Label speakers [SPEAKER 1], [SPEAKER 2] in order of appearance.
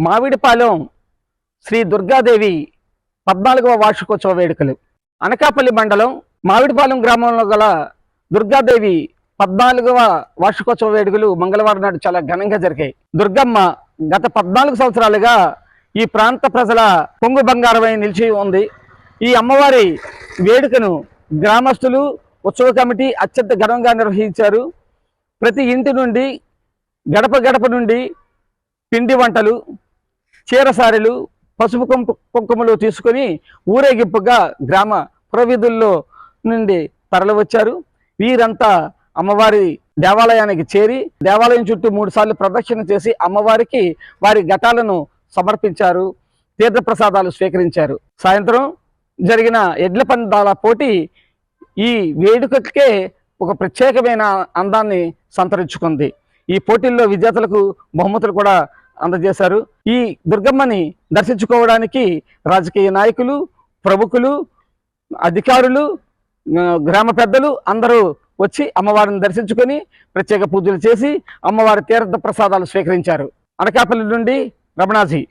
[SPEAKER 1] మామిడిపాలెం శ్రీ దుర్గాదేవి 14వ వార్షికోత్సవ వేడుకలు. అనకాపల్లి మండలం మామిడిపాలెం గ్రామంలో గల దుర్గాదేవి 14వ వార్షికోత్సవ వేడుకలు మంగళవారం నాడు చాలా ఘనంగా జరిగాయి. దుర్గమ్మ గత 14 సంవత్సరాలుగా ఈ ప్రాంత ప్రజల పొంగు బంగారమై నిలిచి ఉంది. ఈ అమ్మవారి వేడుకను గ్రామస్తులు, ఉత్సవ కమిటీ అత్యంత ఘనంగా నిర్వహించారు. ప్రతి ఇంటి నుండి, గడప గడప నుండి పిండి వంటలు, చీరసారెలు, పసుపు కుంకుమలు తీసుకొని ఊరేగింపుగా గ్రామ పురవీధుల్లో నుండి తరలివచ్చారు. వీరంతా అమ్మవారి దేవాలయానికి చేరి దేవాలయం చుట్టూ 3 సార్లు ప్రదక్షిణ చేసి అమ్మవారికి వారి ఘటాలను సమర్పించారు. తీర్థప్రసాదాలు స్వీకరించారు. సాయంత్రం జరిగిన ఎడ్ల పందాల పోటీ ఈ వేడుకకే ఒక ప్రత్యేకమైన అందాన్ని సంతరించుకుంది. ఈ పోటీల్లో విజేతలకు బహుమతులు కూడా అందజేశారు. ఈ దుర్గమ్మని దర్శించుకోవడానికి రాజకీయ నాయకులు, ప్రముఖులు, అధికారులు, గ్రామ పెద్దలు అందరూ వచ్చి అమ్మవారిని దర్శించుకొని ప్రత్యేక పూజలు చేసి అమ్మవారి తీర్థ ప్రసాదాలు స్వీకరించారు. అనకాపల్లి నుండి రమణాజీ.